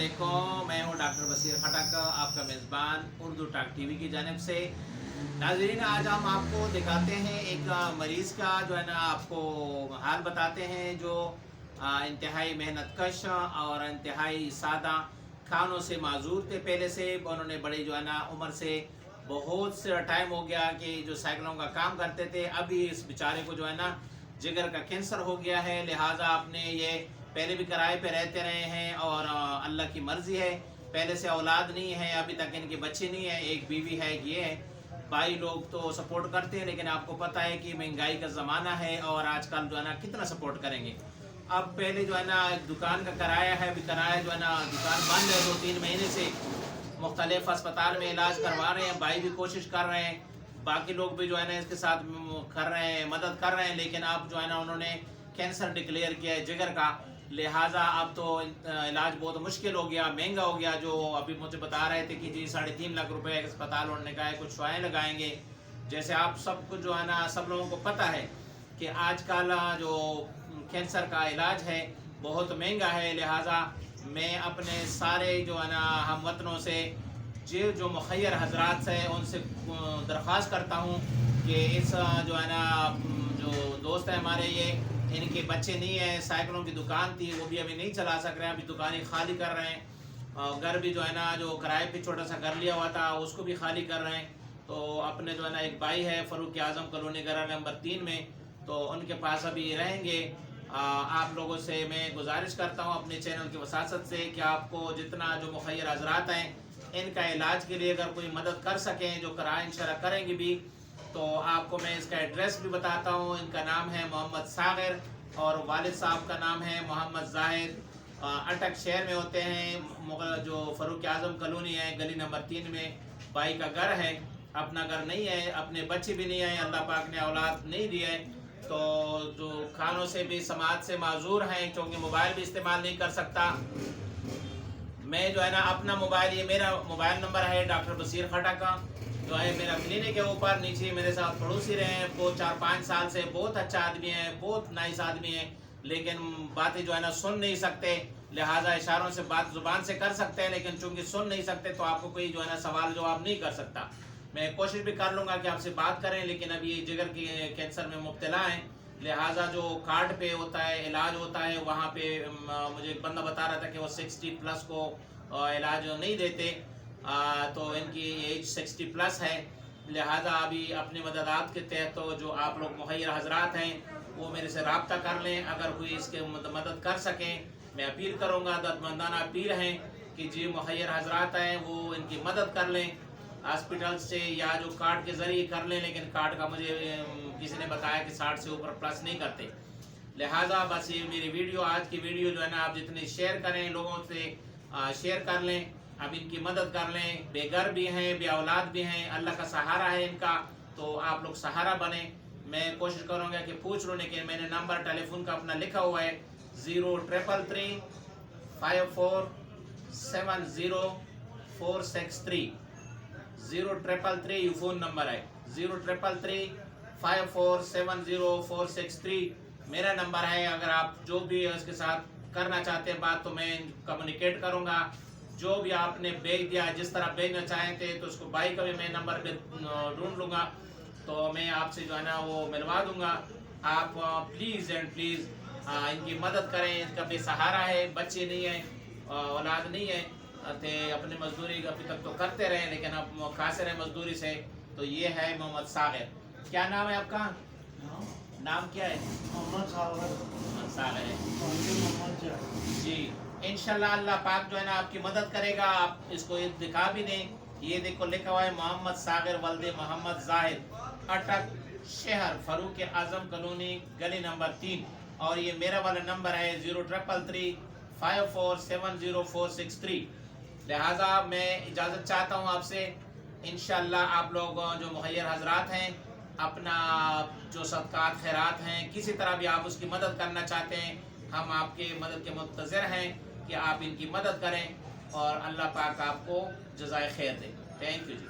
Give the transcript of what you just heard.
अस्सलामुअलैकुम, मैं हूं डॉक्टर बशीर खटक, आपका मेज़बान उर्दू टॉक टीवी की जानिब से। नाज़रीन, आज हम आपको दिखाते हैं एक मरीज़ का जो है ना आपको हाल बताते हैं, जो इंतहाई मेहनत कश और इंतहाई सादा खानों से माजूर थे। पहले से उन्होंने बड़ी जो है ना उम्र से बहुत से टाइम हो गया कि जो साइकिलों का काम करते थे। अभी इस बेचारे को जो है ना जिगर का कैंसर हो गया है, लिहाजा आपने ये पहले भी किराए पे रहते रहे हैं और अल्लाह की मर्ज़ी है, पहले से औलाद नहीं है, अभी तक इनके बच्चे नहीं है, एक बीवी है, ये है। भाई लोग तो सपोर्ट करते हैं, लेकिन आपको पता है कि महंगाई का ज़माना है और आजकल जो है ना कितना सपोर्ट करेंगे। अब पहले जो है ना एक दुकान का किराया है, अभी किराया जो है ना दुकान बंद है 2-3 महीने से। मुख्तलिफ अस्पताल में इलाज करवा रहे हैं, भाई भी कोशिश कर रहे हैं, बाकी लोग भी जो है ना इसके साथ कर रहे हैं, मदद कर रहे हैं। लेकिन अब जो है ना उन्होंने कैंसर डिक्लेयर किया है जिगर का, लिहाजा अब तो इलाज बहुत मुश्किल हो गया, महंगा हो गया। जो अभी मुझे बता रहे थे कि जी 3.5 लाख रुपए अस्पताल उन्होंने कहा है कुछ शुआएँ लगाएंगे। जैसे आप सबको जो है ना सब लोगों को पता है कि आजकल जो कैंसर का इलाज है बहुत महंगा है। लिहाजा मैं अपने सारे जो है ना हम वतनों से जो मुखय्यर हजरात है उनसे दरख्वास्त करता हूँ कि इस जो है ना जो दोस्त है हमारे, ये इनके बच्चे नहीं है, साइकिलों की दुकान थी वो भी अभी नहीं चला सक रहे हैं, अभी दुकानें खाली कर रहे हैं। घर भी जो है ना जो किराए पे छोटा सा घर लिया हुआ था उसको भी खाली कर रहे हैं। तो अपने जो है ना एक भाई है फ़ारूक आज़म कॉलोनी घर नंबर 3 में, तो उनके पास अभी रहेंगे। आप लोगों से मैं गुजारिश करता हूँ अपने चैनल की वसासत से कि आपको जितना जो मुखय्यर हजरात हैं इनका इलाज के लिए अगर कोई मदद कर सकें, जो किराया इंशाल्लाह करेंगे भी, तो आपको मैं इसका एड्रेस भी बताता हूँ। इनका नाम है मोहम्मद सागिर और वालिद साहब का नाम है मोहम्मद जाहिद। अटक शहर में होते हैं, जो फ़ारूक आज़म कॉलोनी है गली नंबर 3 में भाई का घर है। अपना घर नहीं है, अपने बच्चे भी नहीं हैं, अल्लाह पाक ने औलाद नहीं दी है, तो जो खानों से भी समाज से माजूर हैं, क्योंकि मोबाइल भी इस्तेमाल नहीं कर सकता। मैं जो है ना अपना मोबाइल, ये मेरा मोबाइल नंबर है डॉक्टर बशीर खटक का, जो है मेरा क्लिनिक है ऊपर नीचे। मेरे साथ पड़ोसी रहे हैं वो 4-5 साल से, बहुत अच्छा आदमी है, बहुत नाइस आदमी है, लेकिन बातें जो है ना सुन नहीं सकते। लिहाजा इशारों से बात ज़ुबान से कर सकते हैं, लेकिन चूंकि सुन नहीं सकते तो आपको कोई जो है ना सवाल जवाब नहीं कर सकता। मैं कोशिश भी कर लूँगा कि आपसे बात करें, लेकिन अभी ये जिगर की कैंसर में मुब्तला हैं। लिहाजा जो कार्ड पे होता है इलाज होता है, वहाँ पे मुझे एक बंदा बता रहा था कि वो 60+ को इलाज नहीं देते, तो इनकी एज 60+ है। लिहाजा अभी अपनी मददात के तहत तो जो आप लोग मुखय्यर हजरात हैं वो मेरे से रब्ता कर लें, अगर कोई इसके मदद कर सकें। मैं अपील करूँगा, दर्दमंदाना अपील है कि जी मुखय्यर हजरात हैं वो इनकी मदद कर लें, हॉस्पिटल से या जो कार्ड के ज़रिए कर लें। लेकिन कार्ड का मुझे किसी ने बताया कि 60 से ऊपर प्लस नहीं करते। लिहाजा बस ये मेरी वीडियो, आज की वीडियो जो है ना आप जितनी शेयर करें लोगों से शेयर कर लें, अब इनकी मदद कर लें। बेघर भी हैं, बे औलाद भी हैं, अल्लाह का सहारा है इनका, तो आप लोग सहारा बने। मैं कोशिश करूँगा कि पूछ लूँ, लेकिन मैंने नंबर टेलीफोन का अपना लिखा हुआ है 0333 54 70463। 0333 ये फ़ोन नंबर है, 0333 54 70463 मेरा नंबर है। अगर आप जो भी उसके साथ करना चाहते हैं बात, तो मैं कम्युनिकेट करूँगा। जो भी आपने भेज दिया, जिस तरह भेजना चाहें थे, तो उसको भाई का भी मैं नंबर पे ढूंढ लूँगा, तो मैं आपसे जो है ना वो मिलवा दूँगा। आप प्लीज़ एंड प्लीज़ इनकी मदद करें, इनका बेसहारा है, बच्चे नहीं हैं, औलाद नहीं है, थे अपनी मजदूरी अभी तक तो करते रहे, लेकिन अब खासे रहे मजदूरी से। तो ये है मोहम्मद सागिर। क्या नाम है आपका? नाम क्या है? मोहम्मद सागिर। सागिर है जी। इंशाल्लाह अल्लाह पाक जो है ना आपकी मदद करेगा। आप इसको ये दिखा भी दें, ये देखो लिखा हुआ है मोहम्मद सागिर वल्दे मोहम्मद जाहिद, अटक शहर, फ़ारूक आज़म कॉलोनी गली नंबर 3, और ये मेरा वाला नंबर है 0333 54 70463। लिहाजा मैं इजाज़त चाहता हूँ आपसे। इंशाल्लाह आप लोग जो मुखय्यर हजरात हैं अपना जो सदक़ात खैरात हैं, किसी तरह भी आप उसकी मदद करना चाहते हैं, हम आपके मदद के मुंतज़िर हैं कि आप इनकी मदद करें और अल्लाह पाक आपको जज़ाए खैर दे। Thank you ji.